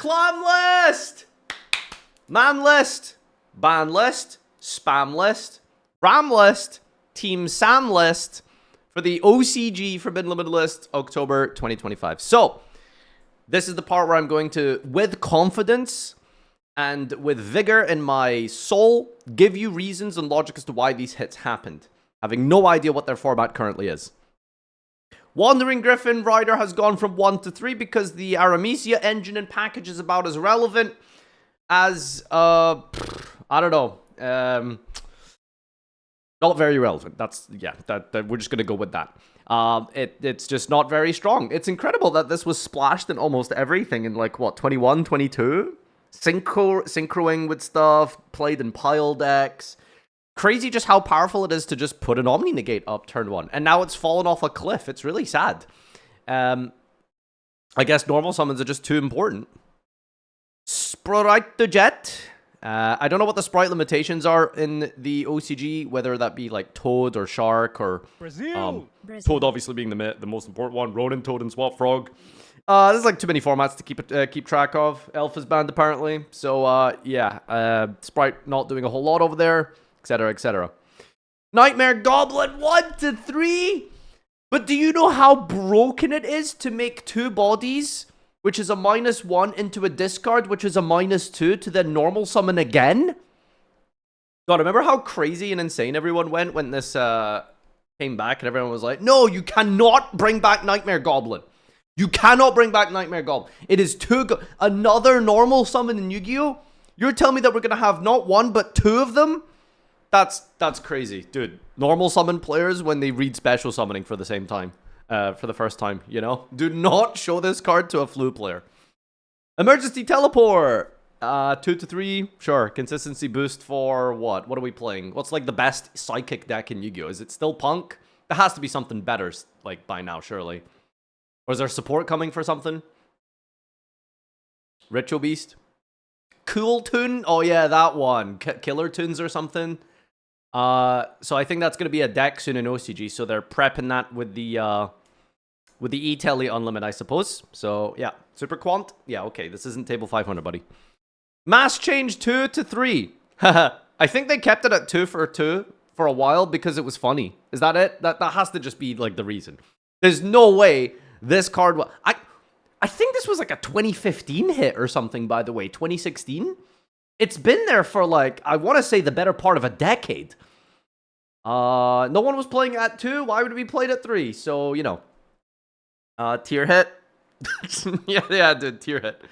Clam list! Man list! Ban list! Spam list! Ram list! Team Sam list for the OCG Forbidden Limited list, October 2025. So, this is the part where I'm going to, with confidence and with vigor in my soul, give you reasons and logic as to why these hits happened, having no idea what their format currently is. Wandering Griffin Rider has gone from 1 to 3 because the Aramesia engine and package is about as relevant as, I don't know, not very relevant. That's, yeah, that we're just going to go with that. It's just not very strong. It's incredible that this was splashed in almost everything in like, what, 21, 22? Synchroing with stuff, played in pile decks. Crazy just how powerful it is to just put an Omni Negate up turn 1. And now it's fallen off a cliff. It's really sad. I guess normal summons are just too important. Spright the Jet. I don't know what the Spright limitations are in the OCG, whether that be like Toad or Shark or... Brazil. Toad obviously being the most important one. Ronin, Toad, and Swap Frog. There's like too many formats to keep track of. Elf is banned apparently. So, yeah. Spright not doing a whole lot over there. Etc, etc. Nightmare Goblin 1 to 3. But do you know how broken it is to make 2 bodies, which is a -1, into a discard, which is a -2, to then normal summon again? God, remember how crazy and insane everyone went when this came back and everyone was like, no, you cannot bring back Nightmare Goblin. You cannot bring back Nightmare Goblin. It is too good. Another normal summon in Yu-Gi-Oh? You're telling me that we're going to have not 1, but 2 of them? That's crazy, dude. Normal summon players, when they read special summoning for the same time, for the first time, you know, do not show this card to a flu player. Emergency Teleport, 2 to 3, sure. Consistency boost for what? What are we playing? What's like the best psychic deck in Yu-Gi-Oh? Is it still Punk? There has to be something better, like by now, surely. Or is there support coming for something? Ritual Beast, Cool Tune. Oh yeah, that one. Killer Tunes or something. So I think that's going to be a deck soon in OCG, so they're prepping that with the E-Tele Unlimit, I suppose. So, yeah. Super Quant? Yeah, okay, this isn't table 500, buddy. Mass Change 2 to 3. I think they kept it at 2 for a while because it was funny. Is that it? That has to just be, like, the reason. There's no way this card... I think this was, like, a 2015 hit or something, by the way. 2016? It's been there for, like, I want to say the better part of a decade. No one was playing at 2. Why would we play at 3? So, you know. Tier hit. yeah, dude, tier hit.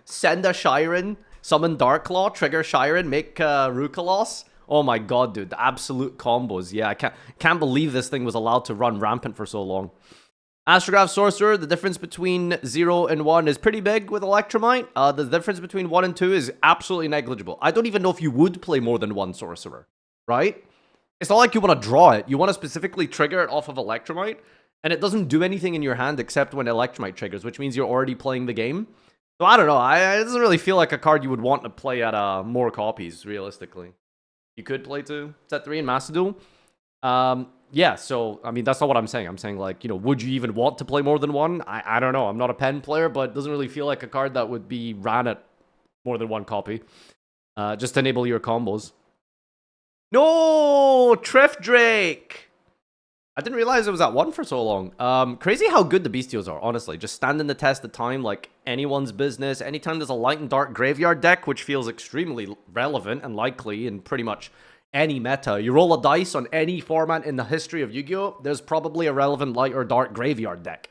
Send a Shiren, summon Darklaw, trigger Shiren, make Rukalos. Oh my god, dude, the absolute combos. Yeah, I can't believe this thing was allowed to run rampant for so long. Astrograph Sorcerer, the difference between 0 and 1 is pretty big with Electromite. The difference between 1 and 2 is absolutely negligible. I don't even know if you would play more than 1 Sorcerer, right? It's not like you want to draw it. You want to specifically trigger it off of Electromite, and it doesn't do anything in your hand except when Electromite triggers, which means you're already playing the game. So I don't know. It doesn't really feel like a card you would want to play at more copies, realistically. You could play 2, set 3 in Master Duel. Yeah, so, I mean, that's not what I'm saying. I'm saying, like, you know, would you even want to play more than 1? I don't know. I'm not a pen player, but it doesn't really feel like a card that would be ran at more than 1 copy. Just to enable your combos. No! Treff Drake! I didn't realize it was at 1 for so long. Crazy how good the Bestials are, honestly. Just standing the test of time like anyone's business. Anytime there's a light and dark graveyard deck, which feels extremely relevant and likely in pretty much any meta. You roll a dice on any format in the history of Yu-Gi-Oh! There's probably a relevant light or dark graveyard deck.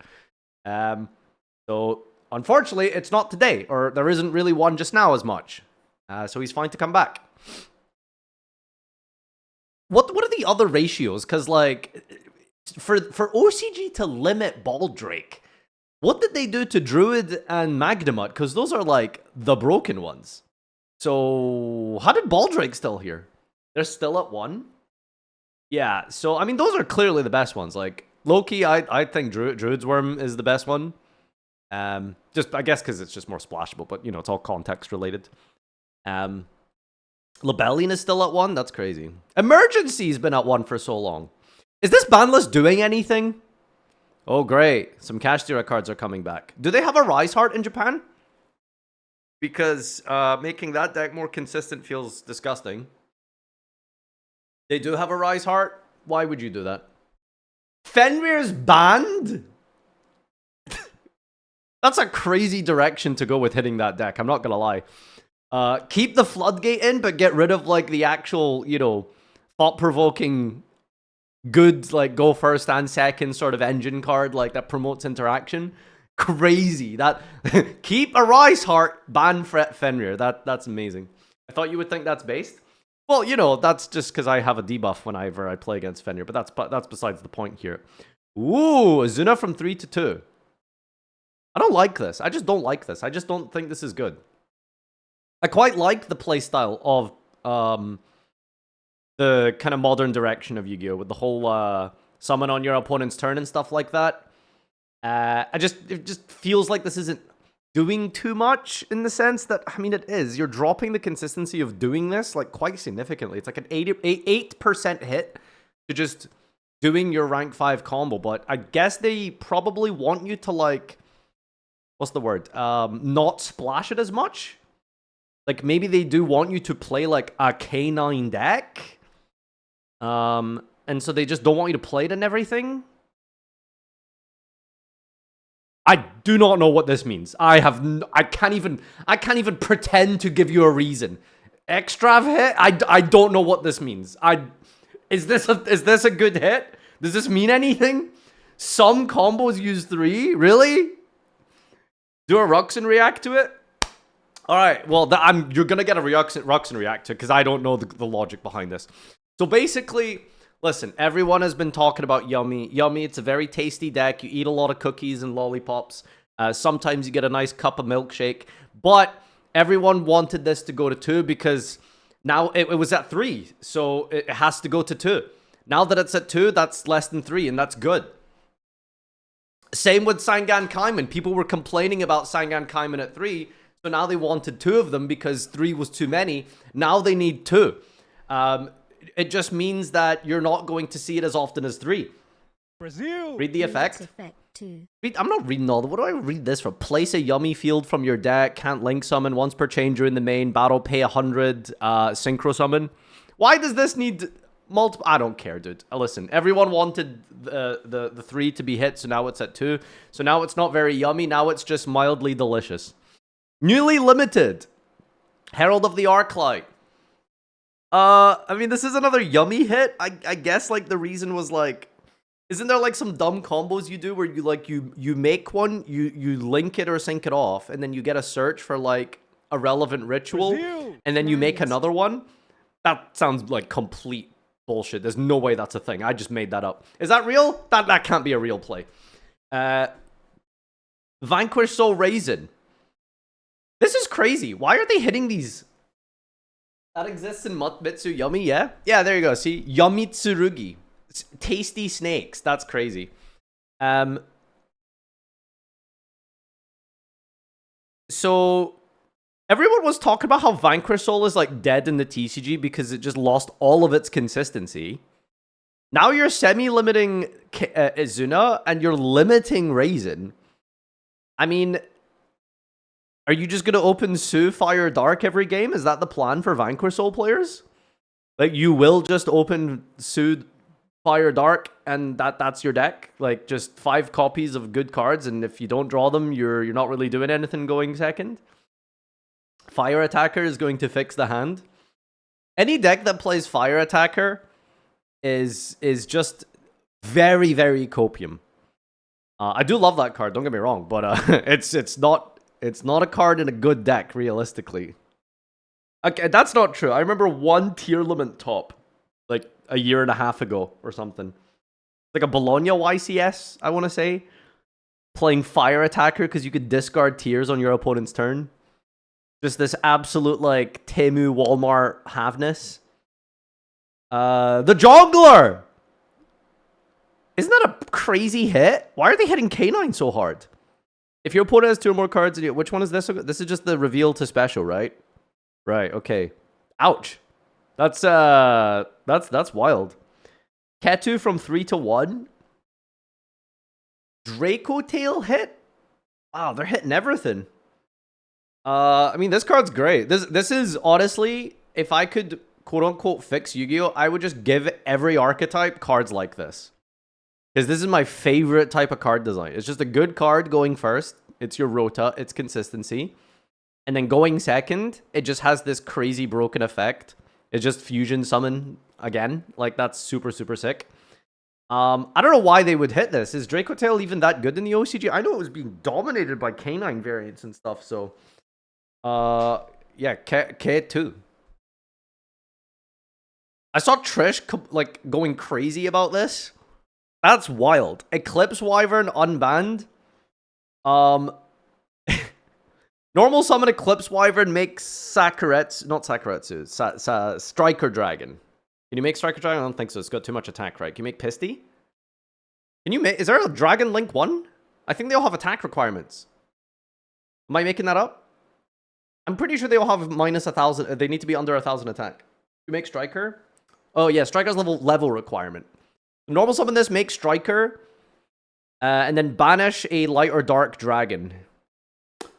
So, unfortunately, it's not today, or there isn't really one just now as much. So he's fine to come back. What are the other ratios? Because, like, for OCG to limit Baldrake, what did they do to Druid and Magnamut? Because those are, like, the broken ones. So, how did Baldrake still here? They're still at 1? Yeah, so, I mean, those are clearly the best ones. Like, low-key, I think Druid's Worm is the best one. Just, I guess, because it's just more splashable, but, you know, it's all context-related. Lebellion is still at 1? That's crazy. Emergency's been at 1 for so long. Is this ban list doing anything? Oh, great. Some Kashtira cards are coming back. Do they have a Rise Heart in Japan? because making that deck more consistent feels disgusting. They do have a Rise Heart. Why would you do that? Fenrir's banned? That's a crazy direction to go with hitting that deck, I'm not gonna lie. Keep the Floodgate in, but get rid of, like, the actual, you know, thought-provoking, good, like, go first and second sort of engine card, like, that promotes interaction. Crazy. That keep a Rise Heart, ban Fenrir. That's amazing. I thought you would think that's based. Well, you know, that's just because I have a debuff whenever I play against Fenrir, but that's besides the point here. Ooh, Azuna from 3 to 2. I don't like this. I just don't like this. I just don't think this is good. I quite like the playstyle of the kind of modern direction of Yu-Gi-Oh! With the whole summon on your opponent's turn and stuff like that. It just feels like this isn't doing too much in the sense that, I mean, it is. You're dropping the consistency of doing this, like, quite significantly. It's like an 8% hit to just doing your rank 5 combo, but I guess they probably want you to, like, what's the word? Not splash it as much. Like, maybe they do want you to play, like, a K9 deck. And so they just don't want you to play it and everything. I do not know what this means. I can't even pretend to give you a reason. Extra hit? I don't know what this means. Is this a good hit? Does this mean anything? Some combos use 3? Really? Do a Ruxin react to it? Alright, well, you're gonna get a Ruxin react to it, because I don't know the logic behind this. So basically, listen, everyone has been talking about Yummy. Yummy, it's a very tasty deck. You eat a lot of cookies and lollipops. Sometimes you get a nice cup of milkshake. But everyone wanted this to go to 2 because now it was at 3. So it has to go to 2. Now that it's at 2, that's less than 3, and that's good. Same with Sangan Kaiman. People were complaining about Sangan Kaiman at 3. So now they wanted 2 of them because 3 was too many. Now they need 2. It just means that you're not going to see it as often as 3. Brazil. Read the effect. I'm not reading all the... What do I read this from? Place a Yummy field from your deck. Can't link summon once per chain during the main battle. Pay 100. Synchro summon. Why does this need multiple... I don't care, dude. Listen, everyone wanted the 3 to be hit, so now it's at 2. So now it's not very yummy. Now it's just mildly delicious. Newly limited. Herald of the Arclight. I mean, this is another Yummy hit. I guess, like, the reason was, like... Isn't there, like, some dumb combos you do where you, like, you make one, you link it or sync it off, and then you get a search for, like, a relevant ritual, and then you make another one? That sounds like complete bullshit. There's no way that's a thing. I just made that up. Is that real? That can't be a real play. Vanquish Soul Raisin. This is crazy. Why are they hitting these? That exists in Mitsu Yummy, yeah? Yeah, there you go. See? Yummy Tsurugi. Tasty snakes. That's crazy. So, everyone was talking about how Vanquish Soul is, like, dead in the TCG because it just lost all of its consistency. Now you're semi-limiting Izuna, and you're limiting Raisin. I mean... Are you just going to open Su Fire Dark every game? Is that the plan for Vanquish Soul players? Like, you will just open Su Fire Dark and that's your deck? Like, just 5 copies of good cards, and if you don't draw them, you're not really doing anything going second? Fire Attacker is going to fix the hand. Any deck that plays Fire Attacker is just very, very copium. I do love that card, don't get me wrong, but it's not a card in a good deck, realistically. Okay, that's not true. I remember one Tearlament top, like, a year and a half ago or something. Like a Bologna YCS, I want to say. Playing Fire Attacker because you could discard Tears on your opponent's turn. Just this absolute, like, Temu Walmart halfness. The Jongler! Isn't that a crazy hit? Why are they hitting K9 so hard? If your opponent has 2 or more cards, which one is this? This is just the reveal to special, right? Right, okay. Ouch. That's wild. Ketu from 3 to 1. Draco Tail hit? Wow, they're hitting everything. I mean, this card's great. This is honestly, if I could quote unquote fix Yu-Gi-Oh, I would just give every archetype cards like this. Because this is my favorite type of card design. It's just a good card going first. It's your rota. It's consistency. And then going second, it just has this crazy broken effect. It's just fusion summon again. Like, that's super, super sick. I don't know why they would hit this. Is Draco Tail even that good in the OCG? I know it was being dominated by canine variants and stuff, so... yeah, K2. I saw Trish, like, going crazy about this. That's wild. Eclipse Wyvern unbanned. Normal summon Eclipse Wyvern makes Sakuretsu, not Sakuretsu, Striker Dragon. Can you make Striker Dragon? I don't think so. It's got too much attack, right? Can you make Pisty? Can you make... Is there a Dragon Link 1? I think they all have attack requirements. Am I making that up? I'm pretty sure they all have minus 1,000. They need to be under 1,000 attack. You make Striker? Oh, yeah. Striker's level requirement. Normal summon this, make Striker, and then banish a light or dark dragon. Is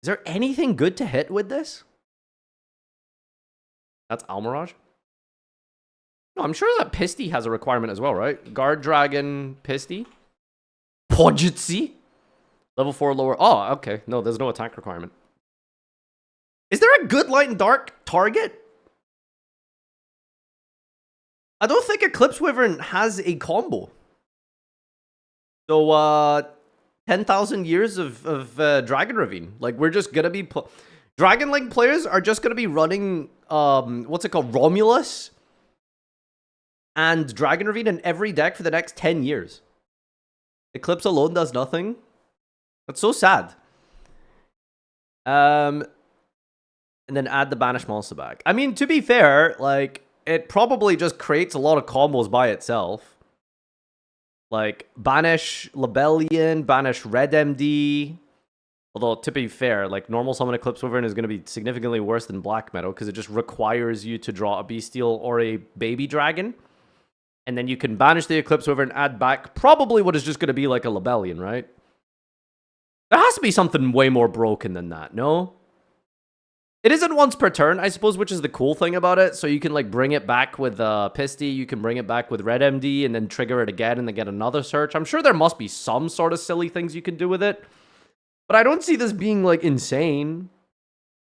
there anything good to hit with this? That's Almirage? No, I'm sure that Pisty has a requirement as well, right? Guard Dragon, Pisty. Pojitsi? Level 4 lower. Oh, okay. No, there's no attack requirement. Is there a good light and dark target? I don't think Eclipse Wyvern has a combo. So, 10,000 years of Dragon Ravine. Like, we're just gonna be... Dragon Link players are just gonna be running, what's it called? Romulus and Dragon Ravine in every deck for the next 10 years. Eclipse alone does nothing. That's so sad. And then add the Banished Monster back. I mean, to be fair, like, it probably just creates a lot of combos by itself. Like, banish Lebellion, banish Red MD. Although, to be fair, like, normal summon Eclipse Wyvern is going to be significantly worse than Black Meadow because it just requires you to draw a Bystial or a Baby Dragon. And then you can banish the Eclipse Wyvern, add back probably what is just going to be like a Lebellion, right? There has to be something way more broken than that, no? It isn't once per turn, I suppose, which is the cool thing about it. So you can, like, bring it back with Pisty, you can bring it back with Red MD, and then trigger it again and then get another search. I'm sure there must be some sort of silly things you can do with it. But I don't see this being, like, insane.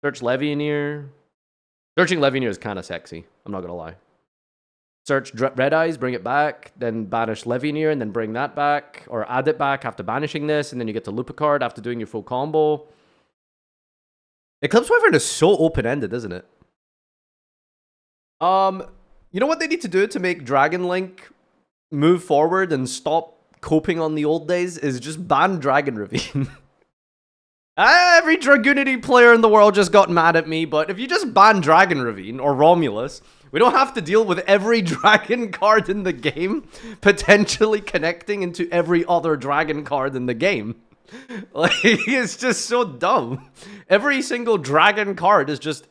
Search Levianeer. Searching Levianeer is kind of sexy, I'm not going to lie. Search Red Eyes, bring it back, then banish Levianeer, and then bring that back, or add it back after banishing this, and then you get to loop a card after doing your full combo. Eclipse Wyvern is so open-ended, isn't it? You know what they need to do to make Dragon Link move forward and stop coping on the old days is just ban Dragon Ravine. Every Dragoonity player in the world just got mad at me, but if you just ban Dragon Ravine or Romulus, we don't have to deal with every dragon card in the game potentially connecting into every other dragon card in the game. Like, it's just so dumb. Every single dragon card is just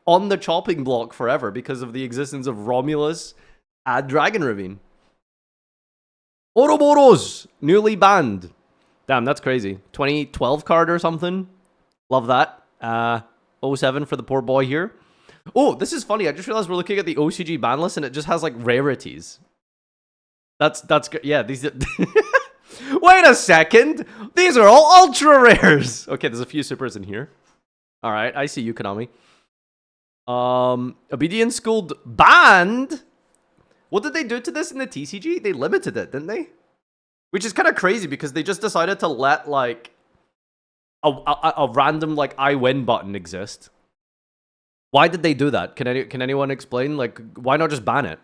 on the chopping block forever because of the existence of Romulus and Dragon Ravine. Ouroboros, newly banned. Damn, that's crazy. 2012 card or something. Love that. 07 for the poor boy here. Oh, this is funny. I just realized we're looking at the OCG ban list and it just has, like, rarities. That's good. Yeah, these... Wait a second! These are all ultra rares! Okay, there's a few supers in here. Alright, I see you, Konami. Obedience Schooled banned? What did they do to this in the TCG? They limited it, didn't they? Which is kind of crazy because they just decided to let, like, a random, like, I win button exist. Why did they do that? Can anyone explain? Like, why not just ban it?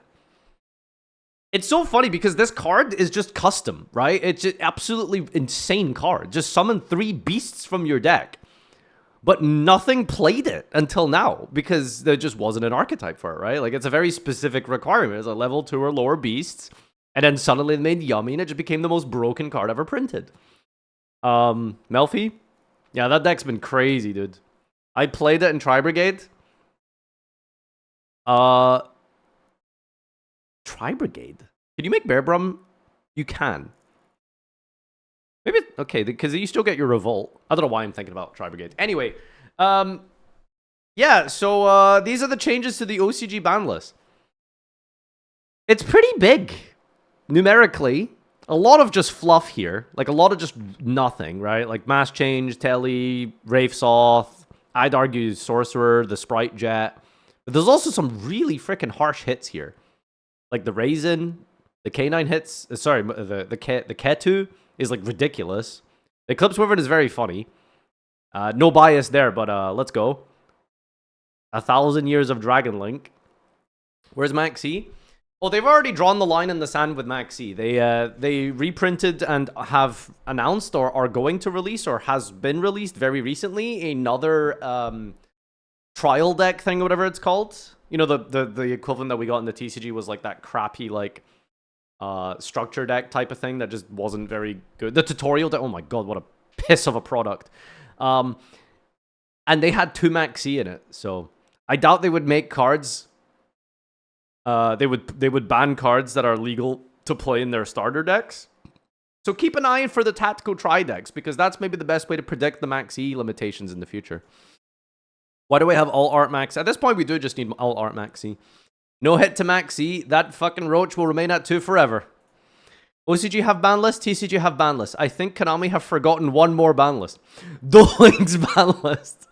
It's so funny because this card is just custom, right? It's just absolutely insane card. Just summon 3 beasts from your deck. But nothing played it until now because there just wasn't an archetype for it, right? Like, it's a very specific requirement. It's a level 2 or lower beasts. And then suddenly they made Yummy and it just became the most broken card ever printed. Melfi? Yeah, that deck's been crazy, dude. I played it in Tri-Brigade. Tri-Brigade? Can you make Bear Brum? You can. Maybe, okay, because you still get your Revolt. I don't know why I'm thinking about Tri-Brigade. Anyway, yeah, so these are the changes to the OCG ban list. It's pretty big, numerically. A lot of just fluff here. Like, a lot of just nothing, right? Like, Mass Change, Telly, Wraith Soth, I'd argue Sorcerer, the Spright Jet. But there's also some really freaking harsh hits here. Like, the Raisin, the K9 hits, sorry, the Ketu is, like, ridiculous. The Eclipse Wyvern is very funny. No bias there, but let's go. 1,000 years of Dragon Link. Where's Maxx C? Well, they've already drawn the line in the sand with Maxx C. They reprinted and have announced or are going to release or has been released very recently another trial deck thing or whatever it's called. You know, the equivalent that we got in the TCG was like that crappy like structure deck type of thing that just wasn't very good. The tutorial deck, oh my god, what a piss of a product. And they had 2 Maxx C in it, so I doubt they would make cards. They would ban cards that are legal to play in their starter decks. So keep an eye for the tactical tri decks, because that's maybe the best way to predict the Maxx C limitations in the future. Why do we have all art Maxx? At this point, we do just need all art Maxx C. No hit to Maxx C. That fucking roach will remain at 2 forever. OCG have ban list. TCG have ban list. I think Konami have forgotten one more ban list. Duel Links ban list.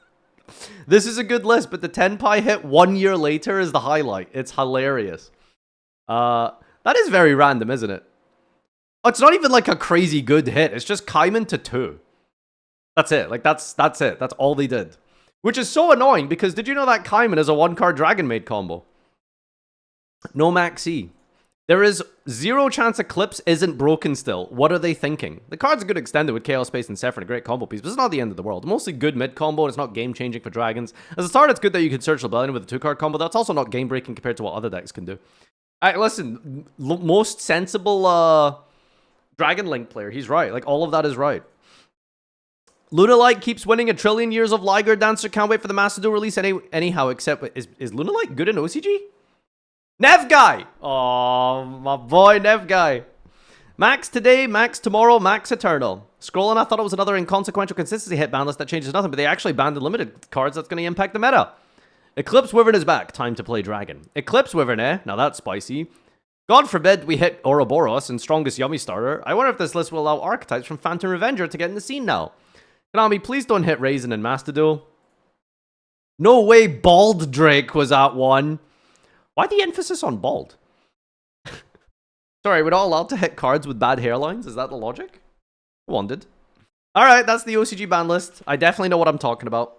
This is a good list, but the 10 pi hit 1 year later is the highlight. It's hilarious. That is very random, isn't it? Oh, it's not even like a crazy good hit. It's just Kaiman to 2. That's it. Like, that's it. That's all they did. Which is so annoying, because did you know that Kaiman is a 1-card Dragon Maid combo? No Maxx C. There is 0 chance Eclipse isn't broken still. What are they thinking? The card's a good extended with Chaos Space and Sephron, a great combo piece, but it's not the end of the world. Mostly good mid combo, and it's not game-changing for Dragons. As a start, it's good that you can search Rebellion with a 2-card combo. That's also not game-breaking compared to what other decks can do. Alright, listen, most sensible Dragon Link player, he's right. Like, all of that is right. Lunalight keeps winning 1 trillion years of Liger Dancer. Can't wait for the Master Duel release anyhow, except, is Lunalight good in OCG? Nev Guy! Oh, my boy, Nev Guy. Maxx today, Maxx tomorrow, Maxx eternal. Scrolling, I thought it was another inconsequential consistency hit ban list that changes nothing, but they actually banned the limited cards that's going to impact the meta. Eclipse Wyvern is back. Time to play Dragon. Eclipse Wyvern, eh? Now that's spicy. God forbid we hit Ouroboros and Strongest Yummy Starter. I wonder if this list will allow archetypes from Phantom Revenger to get in the scene now. Konami, please don't hit Raisin and Master Duel. No way Bald Drake was at 1. Why the emphasis on bald? Sorry, we're not allowed to hit cards with bad hairlines? Is that the logic? Wanted. Alright, that's the OCG ban list. I definitely know what I'm talking about.